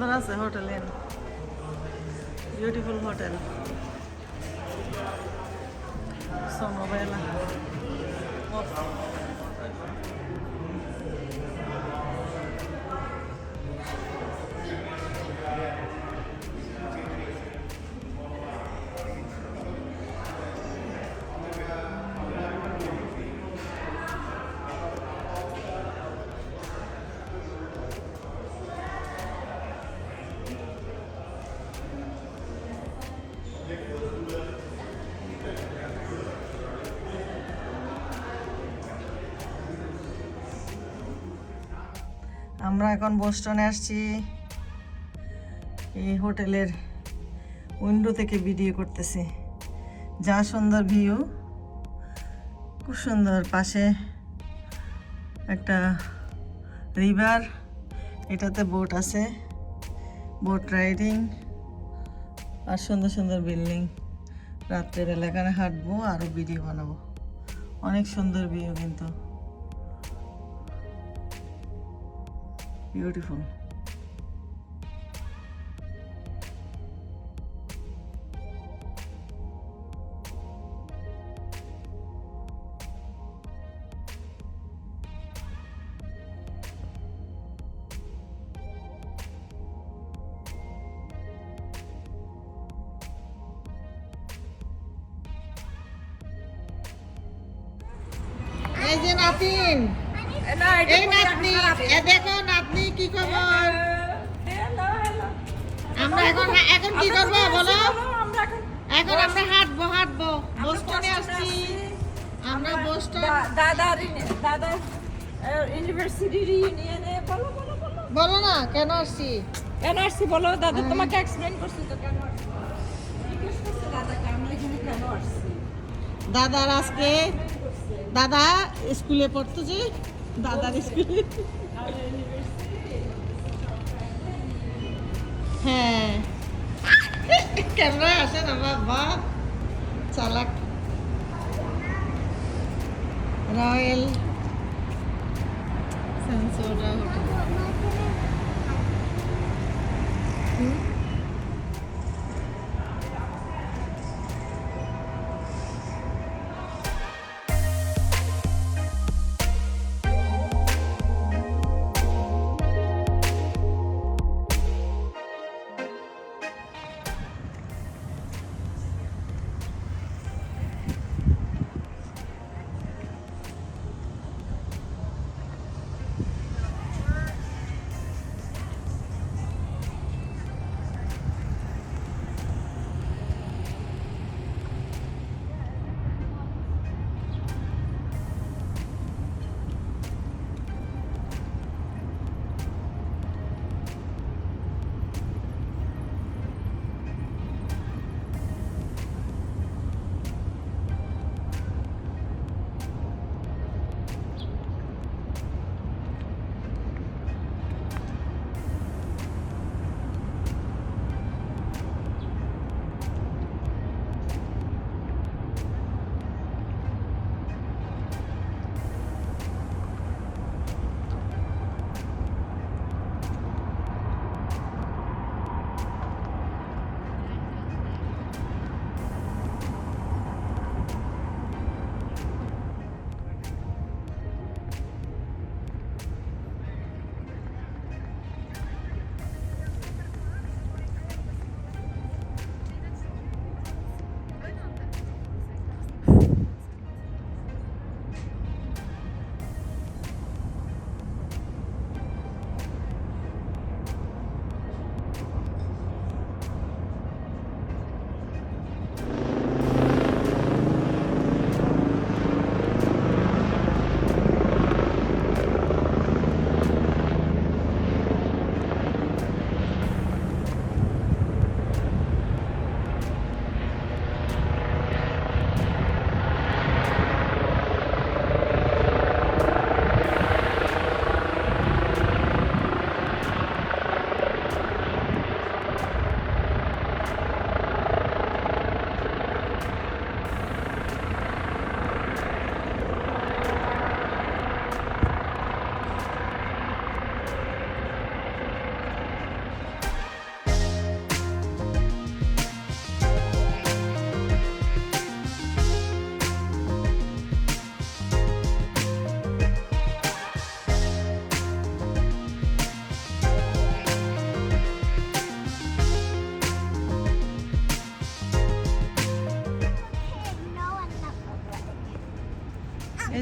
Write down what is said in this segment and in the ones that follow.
সুন্দর আছে হোটেলে, বিউটিফুল হোটেল সোনোবেলা। আমরা এখন বোস্টনে আসছি। এই হোটেলের উইন্ডো থেকে ভিডিও করতেছি। যা সুন্দর ভিউ, খুব সুন্দর। পাশে একটা রিভার, এটাতে বোট আছে, বোট রাইডিং, আর সুন্দর সুন্দর বিল্ডিং। রাত্রেবেলা এখানে হাঁটবো আরও ভিডিও বানাবো। অনেক সুন্দর ভিউ, কিন্তু বিউটিফুল। এই যে নাতিন, এই নাতনি, এ দেখো নাতনি, কি খবর? আমরা এখন কি করবো বলো? এখন আমরা হাঁটবো। বোস্টনে আসছি আমরা। বোস্টন দাদার ইউনিভার্সিটি রিউনিয়নে। বলো না কেন আসছি? বলো দাদা, তোমাকে এক্সপ্লেইন করছি তো কেন আসছি। জিজ্ঞেস করছে দাদাকে আমরা এখানে কেন আসছি। দাদার আজকে দাদা স্কুলে পড়তো, যে দাদার স্কুলে। হ্যাঁ, ক্যামেরা আসে না বাবা, চালাক। Royal Sensora hotel.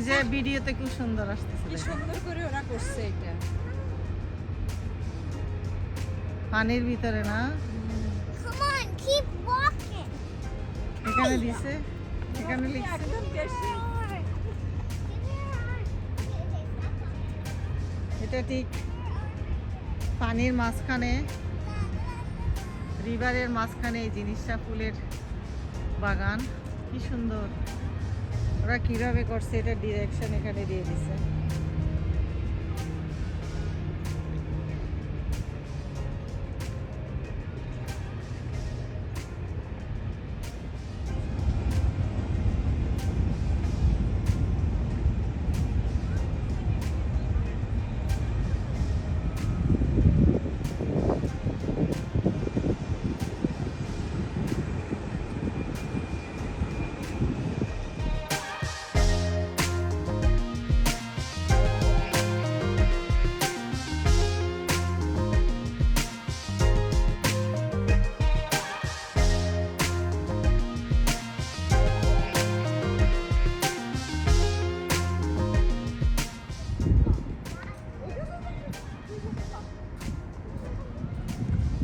এই যে ভিডিওতে খুব সুন্দর আসতেছে কি দেখেন। সুন্দর করে ওরা করছে এটা। পানির ভিতরে না Come on, keep walking. এখানে দিছে এখানে লিখছে একদম বেশি। এটা ঠিক পানির মাঝখানে রিভারের মাঝখানে এই জিনিসটা ফুলের বাগান কি সুন্দর ওরা কিভাবে করছে এটা ডিরেকশন এখানে দিয়ে দিছে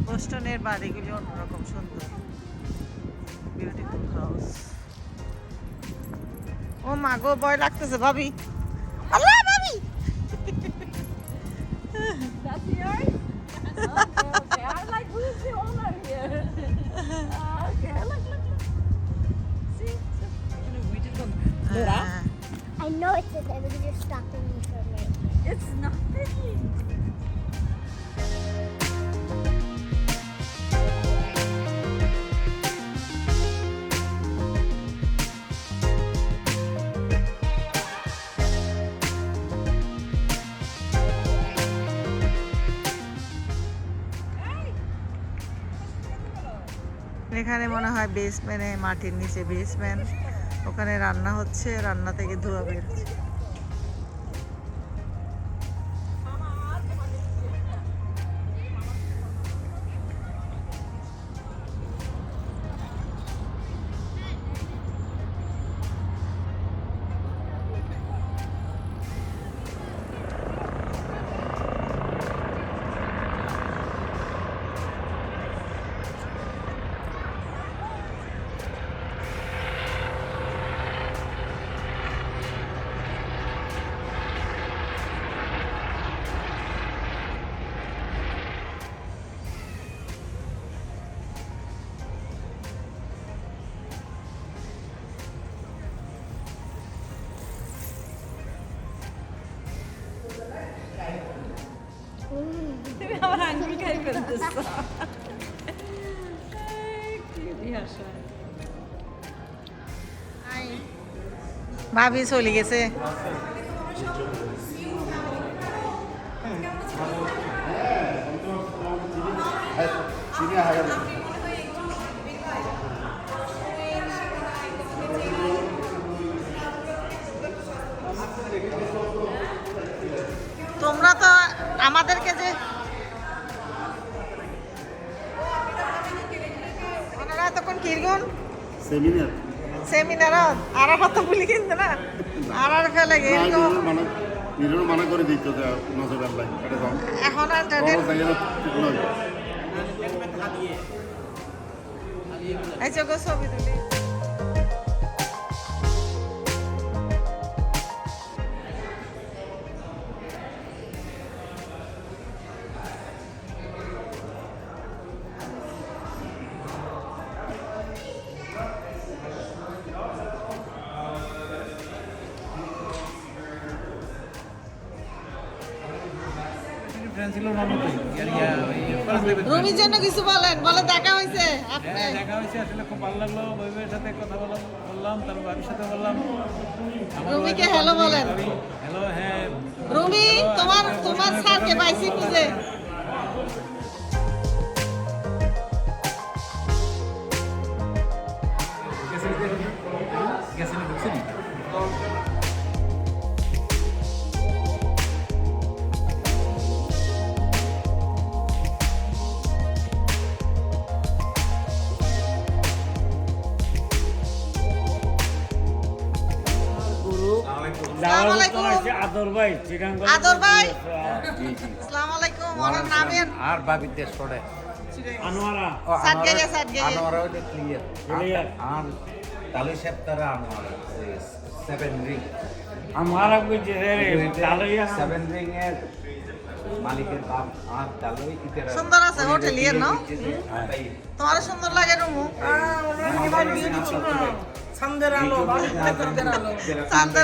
বোস্টনের বাড়িগুলি অন্যরকম সুন্দর বিউটিফুল হাউস ও মা গো ভয় লাগতেছে ভাবি আল্লাহ ভাবি That's yours? Okay. I'm like, who's the owner here? Okay, look. See? We just go. Laura? I know it's a thing because you're stopping me from it. It's nothing. এখানে মনে হয় বেসমেন্টে মাটির নিচে বেসমেন্ট ওখানে রান্না হচ্ছে রান্না থেকে ধোঁয়া বের হচ্ছে তুমি আমার আঙ্গুল খাই ফেলতেছো। কি হাসা। ভাবি চলে গেছে তোমরা তো আমাদেরকে যে ওনারা তখন কিরকম সেমিনার সেমিনার আর কত বলি কিন্তু না আর ফেলে গেল নিজেরও মানা করে দিত যে নজর আল্লাহ এটা দাও এখন আর বড় জায়গা ঠিক নয় এই চোখ ছবি তুলি রুমির জন্য কিছু বলেন বলে দেখা হয়েছে আপনি দেখা হয়েছে আসলে খুব ভালো লাগলো বইয়ের সাথে কথা বললাম তারপর বাবির সাথে বললাম রুমিকে হ্যালো বলেন হ্যালো হ্যাঁ রুমি তোমার স্যারকে পাইছি খুঁজে গেছেন ঢুকছেন আসসালামু আলাইকুম। আদর ভাই চিরাঙ্গ আদর ভাই জি জি আসসালামু আলাইকুম। ওনার নামের আর বাবিদের সরে আনোয়ারা সাদগে আনোয়ারা হইলে ক্লিয়ার Clear. আর তালি সেপ্তারা আনোয়ারা 7 রিং আমারা বুঝে রে তালইয়া 7 রিং এর মালিকের বাপ আর তালই ইতেরা সুন্দর আছে হোটেল ইয়ে না তাই তোমার সুন্দর লাগে রুমু চাঁদের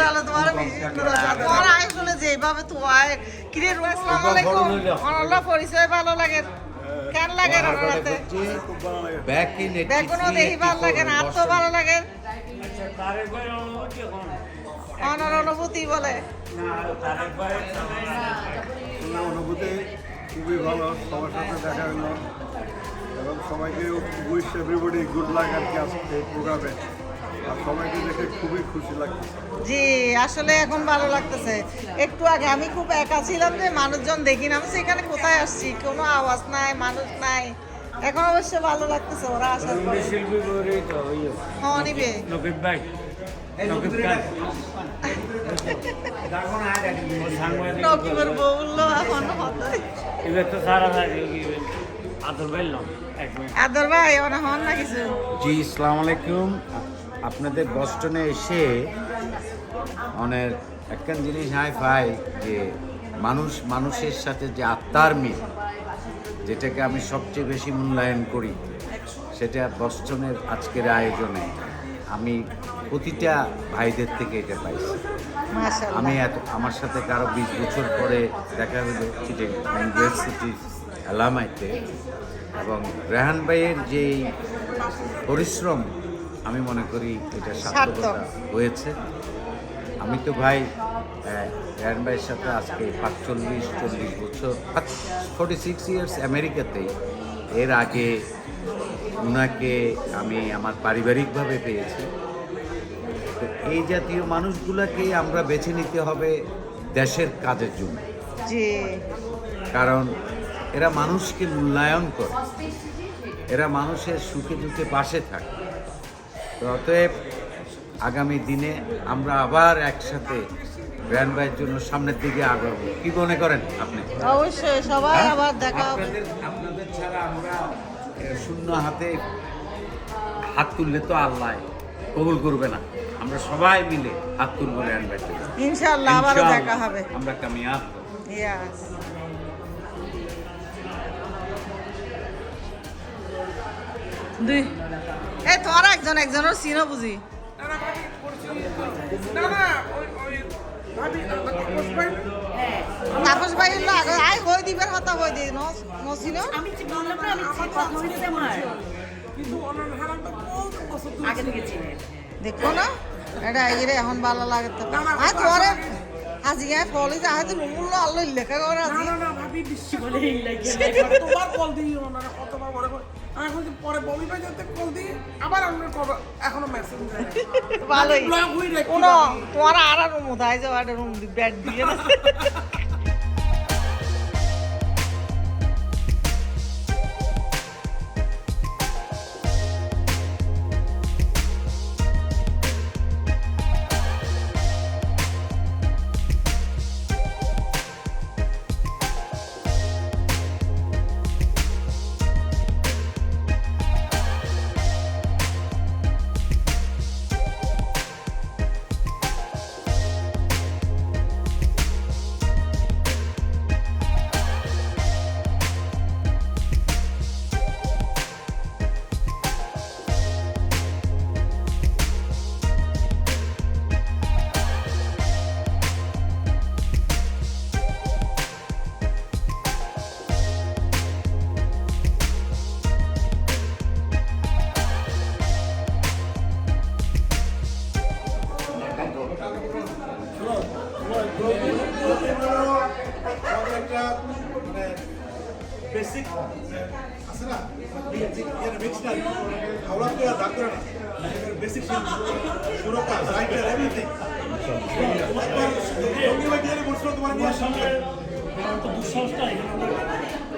আলো তোমার বেশি সুন্দর আছে। আর তোমার আই শুনে যেভাবে তোমার কিরে রুম আসসালামু আলাইকুম আল্লাহ পরিচয় ভালো লাগে কেন লাগে রাতে ব্যাক ইন দেখুন দেখি ভালো লাগে না আর তো ভালো লাগে তারে ভাই অনুমতি কোন অনার অনুভূতি বলে না তারে ভাই না, অনুভূতি খুবই ভালো, সবার সাথে দেখা হলো এবং সবাইকে উইশ এভরিবডি গুড লাক আর কি আজকে এই প্রোগ্রামে। আর সবাইকে দেখে খুবই খুশি লাগছে। জি আসলে এখন ভালো লাগতেছে। একটু আগে আমি খুব একা ছিলাম যে মানুষজন দেখি না, আমি সেখানে কোথায় আসছি, কোনো আওয়াজ নাই, মানুষ নাই। এখন অবশ্য ভালো লাগতেছে ওরা আসার পরে। শিল্পী বলে তো হইও হ্যাঁ নিবে নকিব ভাই নকিব খান ও সাংবাদিক নকিবের বউ বললো এখন হতে এবার তো সারা থাকে আদর ভাই লম এক মিনিট আদর ভাই ওনা হন না কিছু জি আসসালামু আলাইকুম আপনাদের বস্টনে এসে অনেক একখান জিনিস হাই পাই যে মানুষের সাথে যে আত্মার মিল, যেটাকে আমি সবচেয়ে বেশি মূল্যায়ন করি, সেটা বস্টনের আজকের আয়োজনে আমি প্রতিটা ভাইদের থেকে এটা পাইছি। মাশাআল্লাহ আমি আমার সাথে কারো 20 বছর পরে দেখা হলো চিটাগাং ইউনিভার্সিটির এলামাইতে, এবং রেহান ভাইয়ের যে পরিশ্রম আমি মনে করি এটা সার্থকতা হয়েছে। আমি তো ভাই রেহান ভাইয়ের সাথে আজকে 45-40 বছর 46 ইয়ার্স আমেরিকাতেই। এর আগে ওনাকে আমি আমার পারিবারিকভাবে পেয়েছি। তো এই জাতীয় মানুষগুলোকেই আমরা বেছে নিতে হবে দেশের কাজের জন্য, জি কারণ এরা মানুষকে মূল্যায়ন করে, এরা মানুষের সুখে দুঃখে পাশে থাকে। তো অতএব আগামী দিনে আমরা আবার একসাথে ব্র্যান্ড ভাইয়ের জন্য সামনের দিকে আগাবো। কি মনে করেন আপনি? অবশ্যই সবাই আবার দেখা হবে। আপনাদের ছাড়া আমরা শূন্য হাতে হাত তুললে তো আল্লাহ কবুল করবে না। আমরা সবাই মিলে হাত তুলবো ব্র্যান্ড ভাইয়ের জন্য। ইনশাআল্লাহ আবারও ইনশাআল্লাহ দেখা হবে। আমরা কামিয়াব হব। ইয়াস দুই এ তোরা একজনের সিনো বুঝি তাপস ভাই হলো আগে আই হই দিবেন হতা হই দি নো সিনো আমি যে বললাম না আমি কথা হইছে আমার আগে থেকে চিনি দেখো না এটা আইরে এখন ভালো লাগে তো আই তোরে আজি গায় ফলি যা হাতে রুমুল্লো আল্লাহ লেখা করে আজি বলে এই লাগে কতবার কল দিই ওনারা কতবার বলে আমি এখন পরে বমি পাই যাতে কল দিই আবার আপনার কবে এখনো মেসেজ দেয় ভালোই ব্লগ হই রে কোন তোরা আর রুম উঠাই যাও একটা রুম বেড দিয়ে না বেসিক আছে না মিক্সচার হাওড়া তো দাগ করে না বেসিক সুরক্ষা রাইটার এভরিথিং তোমার ভাই বলছিল তোমার নিয়ে আসলে তো দুঃসাহসটা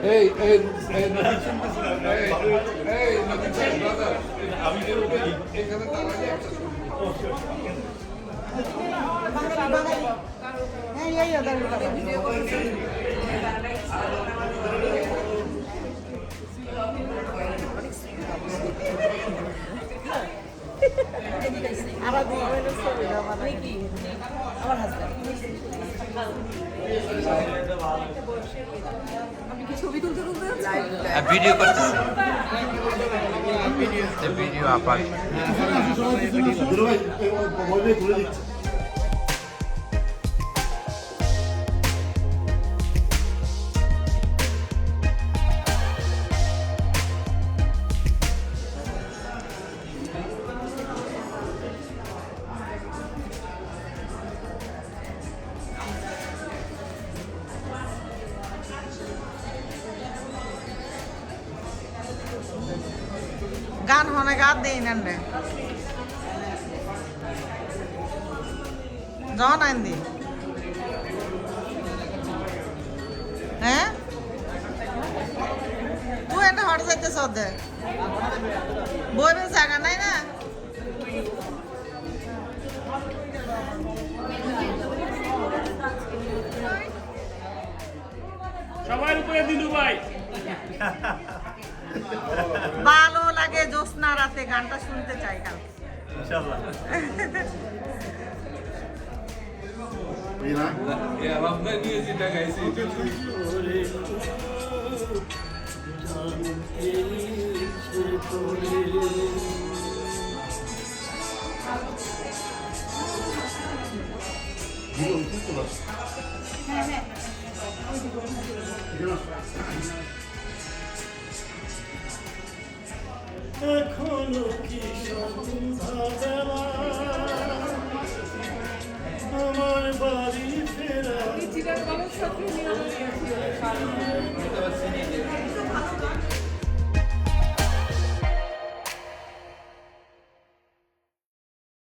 Hey, hey, hey, hey, hey, হ্যাঁ এই আদার আবার আমার হাজব্যান্ড ভিডিও করতেছে ভিডিও আপার গান হনে গান দেই নেন রে জন আইন দি হ্যাঁ তুই এটা হট যাইতে সদে বইবে জায়গা নাই না সবার উপরে দিলু ভাই ভালো লাগে জ্যোৎস্না রাতে গানটা শুনতে চাই কাল ইনশাআল্লাহ এখনো কি সন্ধ্যা বেলা আমার বাড়ি ফেরা